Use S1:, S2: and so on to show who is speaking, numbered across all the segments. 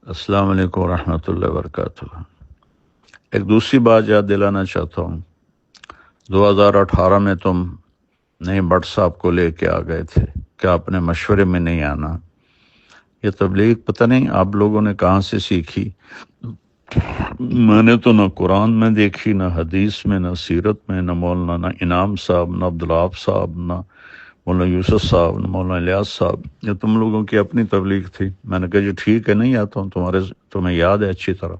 S1: السلام علیکم ورحمۃ اللہ وبرکاتہ۔ ایک دوسری بات یاد دلانا چاہتا ہوں، 2018 میں تم نئی بٹ صاحب کو لے کے آ گئے تھے کہ آپ نے مشورے میں نہیں آنا۔ یہ تبلیغ پتہ نہیں آپ لوگوں نے کہاں سے سیکھی۔ میں نے تو نہ قرآن میں دیکھی، نہ حدیث میں، نہ سیرت میں، نہ مولانا انعام صاحب، نہ عبدالوہاب صاحب، نہ مولانا یوسف صاحب، نہ مولانا الیاس صاحب۔ یہ تم لوگوں کی اپنی تبلیغ تھی۔ میں نے کہا جی ٹھیک ہے، نہیں آتا ہوں، تمہیں یاد ہے اچھی طرح۔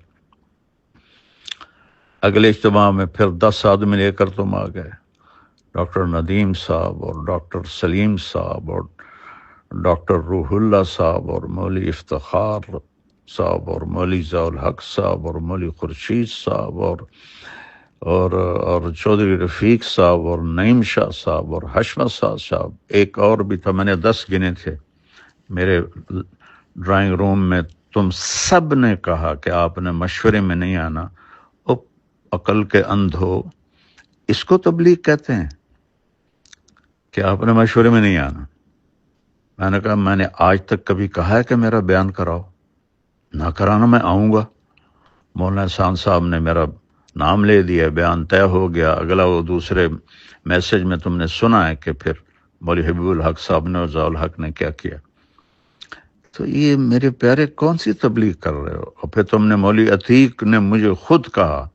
S1: اگلے اجتماع میں پھر 10 آدمی لے کر تم آ گئے، ڈاکٹر ندیم صاحب اور ڈاکٹر سلیم صاحب اور ڈاکٹر روح اللہ صاحب اور مولوی افتخار صاحب اور مولوی ضیاء الحق صاحب اور مولوی خورشید صاحب اور چودھری رفیق صاحب اور نعیم شاہ صاحب اور حشمت صاحب، ایک اور بھی تھا، میں نے 10 گنے تھے میرے ڈرائنگ روم میں۔ تم سب نے کہا کہ آپ نے مشورے میں نہیں آنا۔ او عقل کے اندھو، اس کو تبلیغ کہتے ہیں کہ آپ نے مشورے میں نہیں آنا؟ میں نے کہا میں نے آج تک کبھی کہا ہے کہ میرا بیان کراؤ؟ نہ کرانا میں آؤں گا۔ مولانا احسان صاحب نے میرا نام لے دیا، بیان طے ہو گیا۔ اگلا وہ دوسرے میسج میں تم نے سنا ہے کہ پھر مولوی حبیب الحق صاحب نے اور ضیاء الحق نے کیا کیا۔ تو یہ میرے پیارے کون سی تبلیغ کر رہے ہو؟ اور پھر تم نے مولوی عتیق نے مجھے خود کہا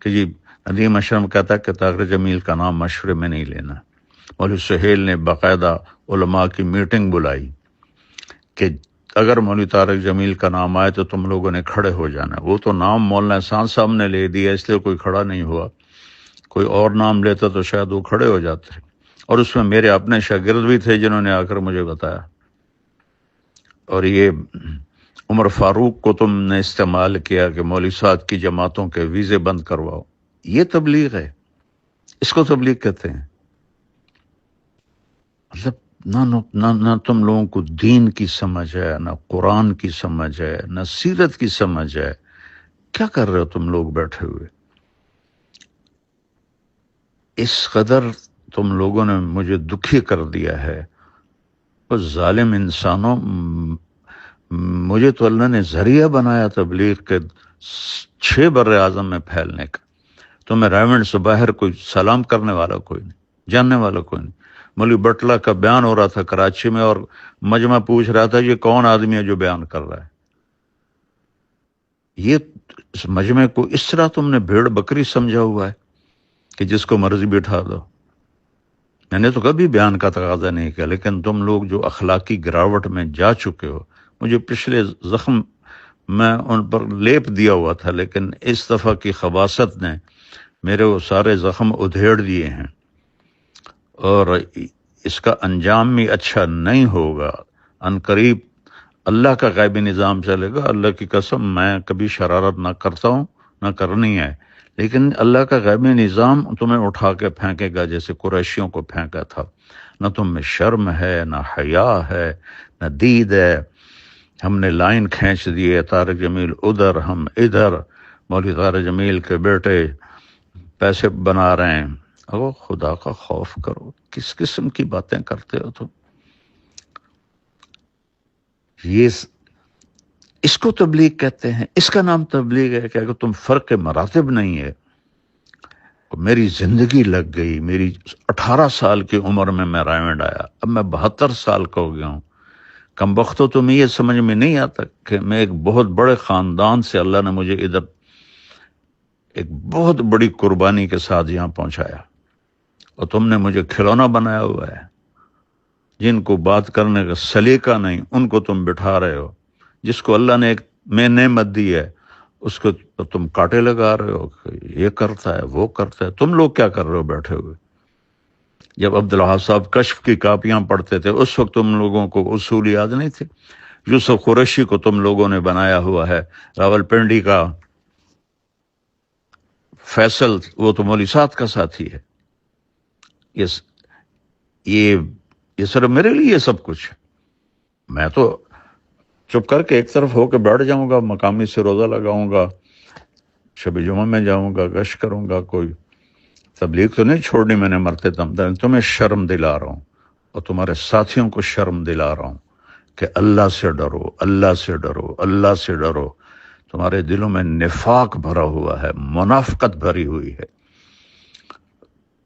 S1: کہ جی ندیم اشرم کہتا ہے کہ طاہر جمیل کا نام مشورے میں نہیں لینا۔ مولوی سہیل نے باقاعدہ علماء کی میٹنگ بلائی کہ اگر مولوی طارق جمیل کا نام آئے تو تم لوگوں نے کھڑے ہو جانا۔ وہ تو نام مولانا احسان صاحب نے لے دیا اس لیے کوئی کھڑا نہیں ہوا، کوئی اور نام لیتا تو شاید وہ کھڑے ہو جاتے۔ اور اس میں میرے اپنے شاگرد بھی تھے جنہوں نے آ کر مجھے بتایا۔ اور یہ عمر فاروق کو تم نے استعمال کیا کہ مولوی صاحب کی جماعتوں کے ویزے بند کرواؤ۔ یہ تبلیغ ہے، اس کو تبلیغ کہتے ہیں؟ مطلب نہ تم لوگوں کو دین کی سمجھ ہے، نہ قرآن کی سمجھ ہے، نہ سیرت کی سمجھ ہے۔ کیا کر رہے ہو تم لوگ بیٹھے ہوئے؟ اس قدر تم لوگوں نے مجھے دکھی کر دیا ہے۔ اور ظالم انسانوں، مجھے تو اللہ نے ذریعہ بنایا تبلیغ کے 6 بر اعظم میں پھیلنے کا۔ تو میں رائمنڈ سے باہر کوئی سلام کرنے والا کوئی نہیں، جاننے والا کوئی نہیں۔ مولوی بٹلہ کا بیان ہو رہا تھا کراچی میں اور مجمع پوچھ رہا تھا یہ کون آدمی ہے جو بیان کر رہا ہے۔ یہ اس مجمع کو اس طرح تم نے بھیڑ بکری سمجھا ہوا ہے کہ جس کو مرضی بٹھا دو۔ میں نے تو کبھی بیان کا تقاضا نہیں کیا، لیکن تم لوگ جو اخلاقی گراوٹ میں جا چکے ہو، مجھے پچھلے زخم میں ان پر لیپ دیا ہوا تھا، لیکن اس دفعہ کی خباثت نے میرے وہ سارے زخم ادھیڑ دیے ہیں، اور اس کا انجام بھی اچھا نہیں ہوگا۔ ان قریب اللہ کا غیبی نظام چلے گا۔ اللہ کی قسم میں کبھی شرارت نہ کرتا ہوں، نہ کرنی ہے، لیکن اللہ کا غیبی نظام تمہیں اٹھا کے پھینکے گا جیسے قریشیوں کو پھینکا تھا۔ نہ تم میں شرم ہے، نہ حیا ہے، نہ دید ہے۔ ہم نے لائن کھینچ دی ہے، طارق جمیل ادھر، ہم ادھر، مولوی طارق جمیل کے بیٹے پیسے بنا رہے ہیں۔ او خدا کا خوف کرو، کس قسم کی باتیں کرتے ہو تم؟ یہ اس کو تبلیغ کہتے ہیں؟ اس کا نام تبلیغ ہے کہ اگر تم فرق مراتب نہیں ہے۔ میری زندگی لگ گئی، میری 18 سال کی عمر میں رائمنڈ آیا، اب میں 72 سال کا ہو گیا ہوں۔ کم بختو تمہیں یہ سمجھ میں نہیں آتا کہ میں ایک بہت بڑے خاندان سے اللہ نے مجھے ادھر ایک بہت بڑی قربانی کے ساتھ یہاں پہنچایا، اور تم نے مجھے کھلونا بنایا ہوا ہے۔ جن کو بات کرنے کا سلیقہ نہیں ان کو تم بٹھا رہے ہو، جس کو اللہ نے ایک میں نعمت دی ہے اس کو تم کاٹے لگا رہے ہو کہ یہ کرتا ہے وہ کرتا ہے۔ تم لوگ کیا کر رہے ہو بیٹھے ہوئے؟ جب عبدالوہاب صاحب کشف کی کاپیاں پڑھتے تھے اس وقت تم لوگوں کو اصول یاد نہیں تھے؟ یوسف قریشی کو تم لوگوں نے بنایا ہوا ہے، راول پنڈی کا فیصل وہ تو مولوی صاحب کا ساتھی ہے۔ یہ صرف میرے لیے یہ سب کچھ ہے؟ میں تو چپ کر کے ایک طرف ہو کے بیٹھ جاؤں گا، مقامی سے روزہ لگاؤں گا، شب جمعہ میں جاؤں گا، گشت کروں گا، کوئی تبلیغ تو نہیں چھوڑنی میں نے مرتے دم تک۔ تمہیں شرم دلا رہا ہوں اور تمہارے ساتھیوں کو شرم دلا رہا ہوں کہ اللہ سے ڈرو، اللہ سے ڈرو، اللہ سے ڈرو، تمہارے دلوں میں نفاق بھرا ہوا ہے، منافقت بھری ہوئی ہے۔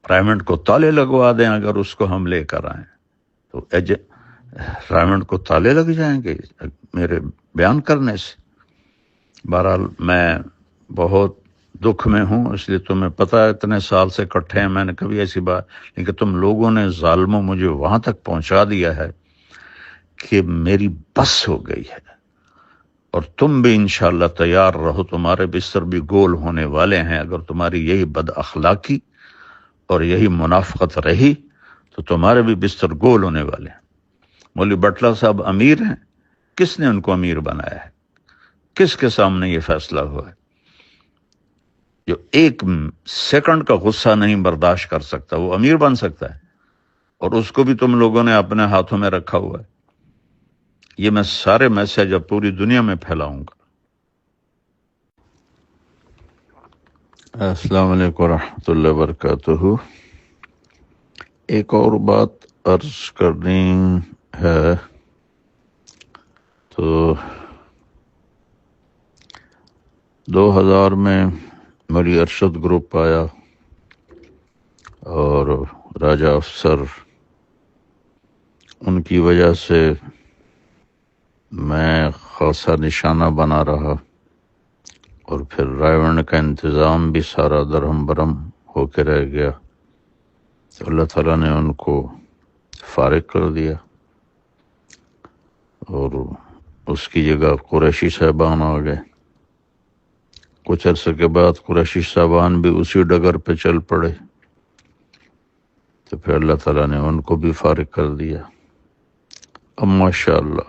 S1: رائمنڈ کو تالے لگوا دیں اگر اس کو ہم لے کر آئیں تو رائمنڈ کو تالے لگ جائیں گے میرے بیان کرنے سے۔ بہرحال میں بہت دکھ میں ہوں، اس لیے تمہیں پتہ ہے اتنے سال سے کٹھے ہیں، میں نے کبھی ایسی بات، لیکن تم لوگوں نے ظالموں مجھے وہاں تک پہنچا دیا ہے کہ میری بس ہو گئی ہے۔ اور تم بھی انشاءاللہ تیار رہو، تمہارے بستر بھی گول ہونے والے ہیں۔ اگر تمہاری یہی بد اخلاقی اور یہی منافقت رہی تو تمہارے بھی بستر گول ہونے والے ہیں۔ مولوی بٹلہ صاحب امیر ہیں، کس نے ان کو امیر بنایا ہے؟ کس کے سامنے یہ فیصلہ ہوا ہے؟ جو ایک سیکنڈ کا غصہ نہیں برداشت کر سکتا وہ امیر بن سکتا ہے؟ اور اس کو بھی تم لوگوں نے اپنے ہاتھوں میں رکھا ہوا ہے۔ یہ میں سارے میسج اب پوری دنیا میں پھیلاؤں گا۔ السلام علیکم ورحمۃ اللہ وبرکاتہ۔ ایک اور بات عرض کرنی ہے، تو 2000 میں مری ارشد گروپ آیا اور راجہ افسر، ان کی وجہ سے میں خاصا نشانہ بنا رہا، اور پھر رائے کا انتظام بھی سارا درہم برہم ہو کے رہ گیا، تو اللہ تعالیٰ نے ان کو فارغ کر دیا، اور اس کی جگہ قریشی صاحبان آ گئے۔ کچھ عرصے کے بعد قریشی صاحبان بھی اسی ڈگر پہ چل پڑے، تو پھر اللہ تعالیٰ نے ان کو بھی فارغ کر دیا۔ اب ماشاءاللہ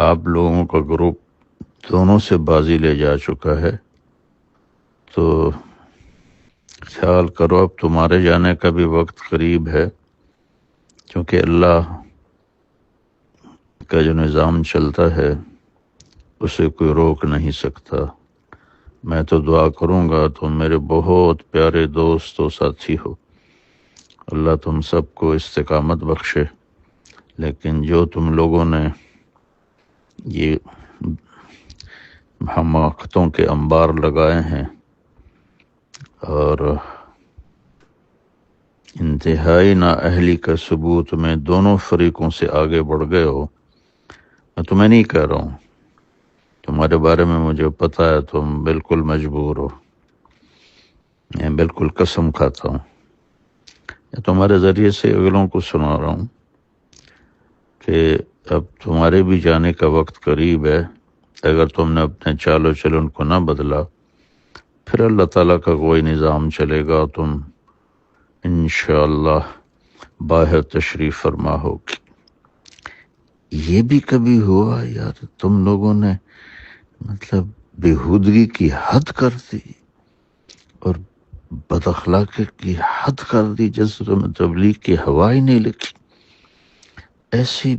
S1: آپ لوگوں کا گروپ دونوں سے بازی لے جا چکا ہے، تو خیال کرو اب تمہارے جانے کا بھی وقت قریب ہے، کیونکہ اللہ کا جو نظام چلتا ہے اسے کوئی روک نہیں سکتا۔ میں تو دعا کروں گا، تم میرے بہت پیارے دوست و ساتھی ہو، اللہ تم سب کو استقامت بخشے، لیکن جو تم لوگوں نے یہ حماقتوں کے انبار لگائے ہیں اور انتہائی نااہلی کا ثبوت میں دونوں فریقوں سے آگے بڑھ گئے ہو، میں تمہیں نہیں کہہ رہا ہوں، تمہارے بارے میں مجھے پتہ ہے تم بالکل مجبور ہو، میں بالکل قسم کھاتا ہوں، میں تمہارے ذریعے سے اگلوں کو سنا رہا ہوں کہ اب تمہارے بھی جانے کا وقت قریب ہے۔ اگر تم نے اپنے چال و چلن کو نہ بدلا، پھر اللہ تعالیٰ کا کوئی نظام چلے گا، تم انشاءاللہ باہر تشریف فرما ہوگی۔ یہ بھی کبھی ہوا یار تم لوگوں نے مطلب بےہودگی کی حد کر دی اور بد اخلاقی کی حد کر دی، جس میں تبلیغ کی ہوا ہی نہیں لکھی؟ ایسی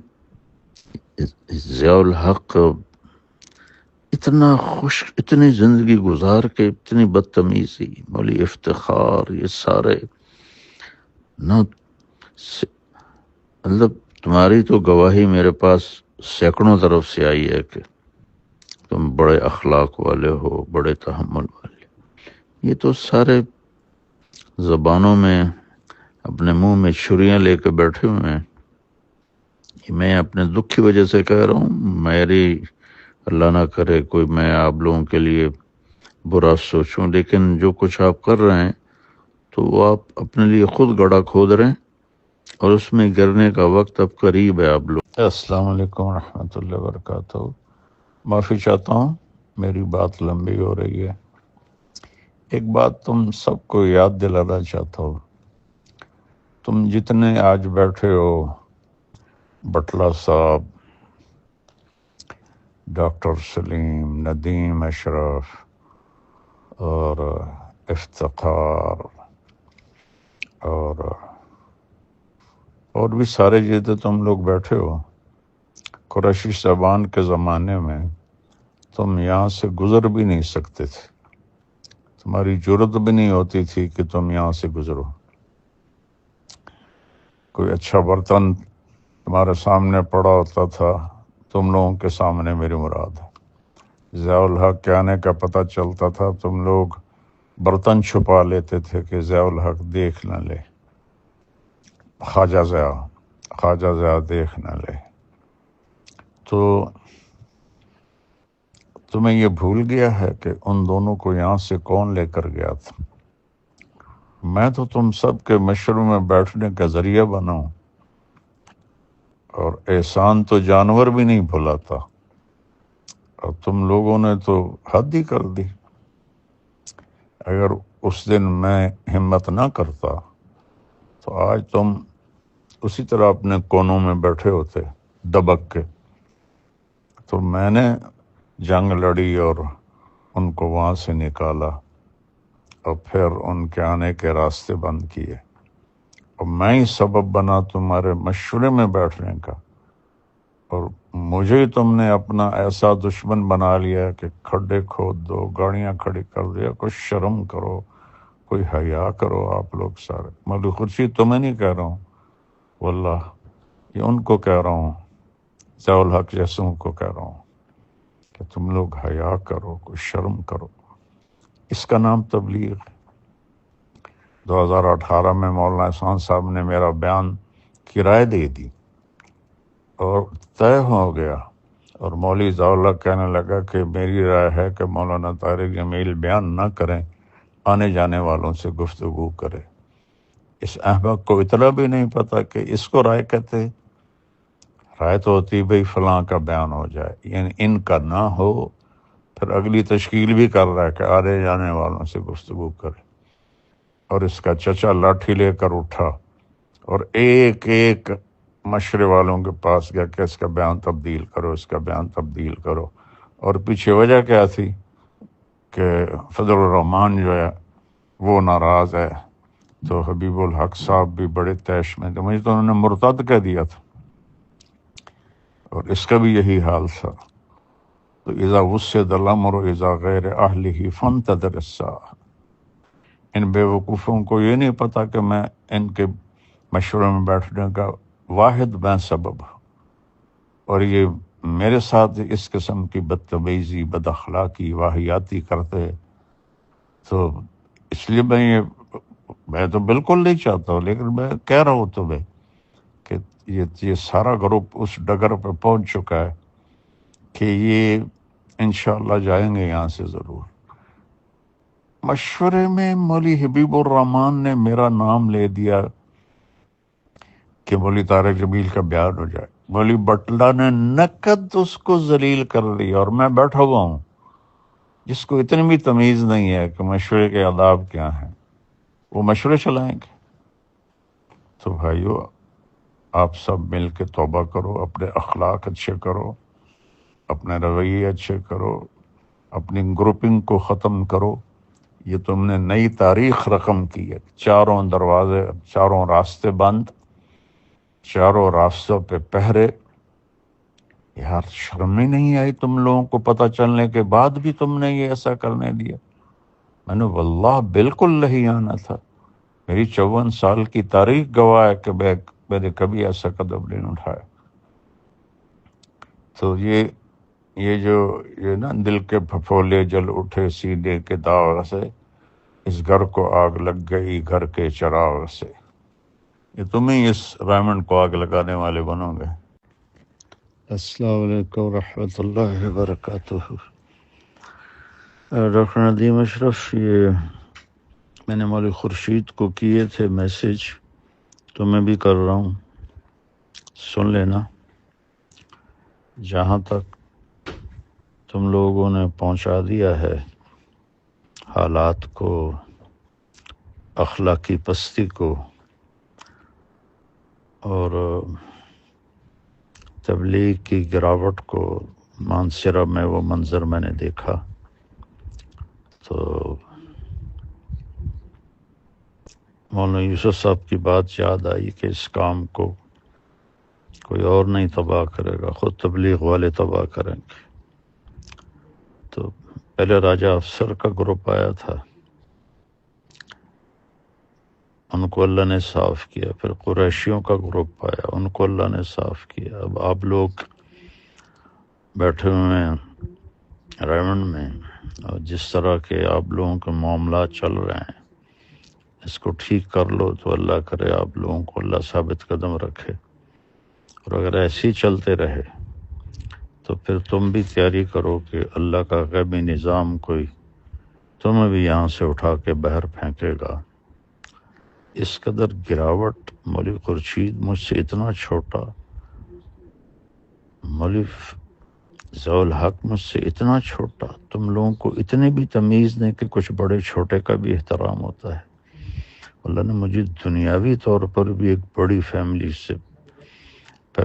S1: ضیاء الحق اتنا خوش، اتنی زندگی گزار کے اتنی بدتمیزی، مولی افتخار، یہ سارے نہ مطلب تمہاری تو گواہی میرے پاس سینکڑوں طرف سے آئی ہے کہ تم بڑے اخلاق والے ہو، بڑے تحمل والے۔ یہ تو سارے زبانوں میں اپنے منہ میں چھریاں لے کے بیٹھے ہوئے ہیں۔ میں اپنے دکھ کی وجہ سے کہہ رہا ہوں، میری اللہ نہ کرے کوئی میں آپ لوگوں کے لیے برا سوچوں، لیکن جو کچھ آپ کر رہے ہیں تو وہ آپ اپنے لیے خود گڑھا کھود رہے ہیں، اور اس میں گرنے کا وقت اب قریب ہے۔ آپ لوگ السلام علیکم ورحمۃ اللہ وبرکاتہ۔ معافی چاہتا ہوں، میری بات لمبی ہو رہی ہے۔ ایک بات تم سب کو یاد دلانا چاہتا ہوں، تم جتنے آج بیٹھے ہو، بٹلہ صاحب، ڈاکٹر سلیم، ندیم اشرف اور افتخار اور بھی سارے جتنے تم لوگ بیٹھے ہو، قریشی صاحبان کے زمانے میں تم یہاں سے گزر بھی نہیں سکتے تھے، تمہاری جرت بھی نہیں ہوتی تھی کہ تم یہاں سے گزرو۔ کوئی اچھا برتن تمہارے سامنے پڑا ہوتا تھا، تم لوگوں کے سامنے میری مراد ہے۔ ضیاء الحق کے آنے کا پتہ چلتا تھا، تم لوگ برتن چھپا لیتے تھے کہ ضیاء الحق دیکھ نہ لے، خواجہ ضیاء دیکھ نہ لے۔ تو تمہیں یہ بھول گیا ہے کہ ان دونوں کو یہاں سے کون لے کر گیا تھا؟ میں تو تم سب کے مشورے میں بیٹھنے کا ذریعہ بنا ہوں، اور احسان تو جانور بھی نہیں بھلاتا، اور تم لوگوں نے تو حد ہی کر دی۔ اگر اس دن میں ہمت نہ کرتا تو آج تم اسی طرح اپنے کونوں میں بیٹھے ہوتے دبک کے۔ تو میں نے جنگ لڑی اور ان کو وہاں سے نکالا، اور پھر ان کے آنے کے راستے بند کیے، اور میں ہی سبب بنا تمہارے مشورے میں بیٹھنے کا، اور مجھے ہی تم نے اپنا ایسا دشمن بنا لیا کہ کھڈے کھود دو، گاڑیاں کھڑی کر دیا۔ کوئی شرم کرو، کوئی حیا کرو آپ لوگ سارے۔ مولوی خورشید تمہیں نہیں کہہ رہا ہوں، واللہ یہ ان کو کہہ رہا ہوں، ضیاء الحق جیسوں کو کہہ رہا ہوں کہ تم لوگ حیا کرو، کوئی شرم کرو۔ اس کا نام تبلیغ ہے۔ 2018 میں مولانا احسان صاحب نے میرا بیان کی رائے دے دی اور طے ہو گیا، اور مولوی ضیاء الحق کہنے لگا کہ میری رائے ہے کہ مولانا طارق جمیل بیان نہ کریں، آنے جانے والوں سے گفتگو کرے۔ اس احمق کو اتنا بھی نہیں پتا کہ اس کو رائے کہتے۔ رائے تو ہوتی بھئی فلاں کا بیان ہو جائے، یعنی ان کا نہ ہو، پھر اگلی تشکیل بھی کر رہا ہے کہ آنے جانے والوں سے گفتگو کرے۔ اور اس کا چچا لاٹھی لے کر اٹھا اور ایک ایک مشورے والوں کے پاس گیا کہ اس کا بیان تبدیل کرو، اس کا بیان تبدیل کرو۔ اور پیچھے وجہ کیا تھی کہ فضل الرحمان جو ہے وہ ناراض ہے، تو حبیب الحق صاحب بھی بڑے طیش میں تھے، مجھے تو انہوں نے مرتد کہہ دیا تھا، اور اس کا بھی یہی حال تھا۔ تو اذا وسد الامر اذا غیر اہلہ فانتظر الساعہ۔ ان بے وقوفوں کو یہ نہیں پتا کہ میں ان کے مشورے میں بیٹھنے کا واحد میں سبب ہوں، اور یہ میرے ساتھ اس قسم کی بدتمیزی، بد اخلاقی، واہیاتی کرتے، تو اس لیے میں تو بالکل نہیں چاہتا ہوں، لیکن میں کہہ رہا ہوں تمہیں کہ یہ سارا گروپ اس ڈگر پہ پہنچ چکا ہے کہ یہ انشاءاللہ جائیں گے یہاں سے ضرور۔ مشورے میں مولوی حبیب الرحمان نے میرا نام لے دیا کہ مولوی طارق جمیل کا بیان ہو جائے۔ مولوی بٹلہ نے نقد اس کو ذلیل کر دیا، اور میں بیٹھا ہوا ہوں جس کو اتنی بھی تمیز نہیں ہے کہ مشورے کے آداب کیا ہیں، وہ مشورے چلائیں گے۔ تو بھائیو، آپ سب مل کے توبہ کرو، اپنے اخلاق اچھے کرو، اپنے رویے اچھے کرو، اپنی گروپنگ کو ختم کرو۔ یہ تم نے نئی تاریخ رقم کی ہے، چاروں دروازے، چاروں راستے بند، چاروں راستوں پہ پہرے۔ یار شرم ہی نہیں آئی تم لوگوں کو پتہ چلنے کے بعد بھی تم نے یہ ایسا کرنے دیا؟ میں نے واللہ بالکل نہیں آنا تھا، میری 54 سال کی تاریخ گواہ ہے کہ میں نے کبھی ایسا قدم نہیں اٹھایا۔ تو یہ نا دل کے پھپھولے جل اٹھے سینے کے داغ سے، اس گھر کو آگ لگ گئی گھر کے چراغ سے۔ یہ تم ہی اس رائمنڈ کو آگ لگانے والے بنو گے۔ السلام علیکم ورحمۃ اللہ وبرکاتہ۔ ڈاکٹر ندیم اشرف، یہ میں نے مولوی خورشید کو کیے تھے میسج، تو میں بھی کر رہا ہوں، سن لینا۔ جہاں تک تم لوگوں نے پہنچا دیا ہے حالات کو، اخلاقی پستی کو، اور تبلیغ کی گراوٹ کو، مانسرہ میں وہ منظر میں نے دیکھا، تو مولانا یوسف صاحب کی بات یاد آئی کہ اس کام کو کوئی اور نہیں تباہ کرے گا، خود تبلیغ والے تباہ کریں گے۔ تو پہلے راجہ افسر کا گروپ آیا تھا، ان کو اللہ نے صاف کیا، پھر قریشیوں کا گروپ آیا، ان کو اللہ نے صاف کیا۔ اب آپ لوگ بیٹھے ہوئے ہیں ریونڈ میں، اور جس طرح کے آپ لوگوں کے معاملات چل رہے ہیں، اس کو ٹھیک کر لو تو اللہ کرے آپ لوگوں کو اللہ ثابت قدم رکھے، اور اگر ایسے ہی چلتے رہے تو پھر تم بھی تیاری کرو کہ اللہ کا غیبی نظام کوئی تمہیں بھی یہاں سے اٹھا کے باہر پھینکے گا۔ اس قدر گراوٹ، مولوی خورشید مجھ سے اتنا چھوٹا، مولوی ضیاء الحق مجھ سے اتنا چھوٹا، تم لوگوں کو اتنی بھی تمیز نہیں کہ کچھ بڑے چھوٹے کا بھی احترام ہوتا ہے۔ اللہ نے مجھے دنیاوی طور پر بھی ایک بڑی فیملی سے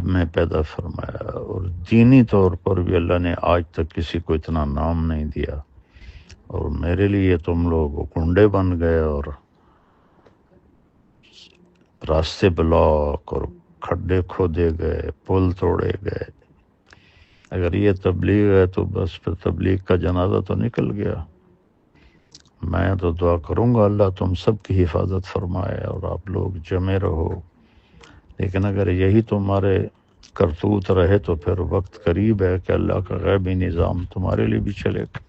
S1: میں پیدا فرمایا، اور دینی طور پر بھی اللہ نے آج تک کسی کو اتنا نام نہیں دیا، اور میرے لیے تم لوگ گنڈے بن گئے اور راستے بلاک اور کھڈے کھودے گئے، پل توڑے گئے۔ اگر یہ تبلیغ ہے تو بس پھر تبلیغ کا جنازہ تو نکل گیا۔ میں تو دعا کروں گا اللہ تم سب کی حفاظت فرمائے اور آپ لوگ جمے رہو، لیکن اگر یہی تمہارے کرتوت رہے تو پھر وقت قریب ہے کہ اللہ کا غیبی نظام تمہارے لیے بھی چلے گا۔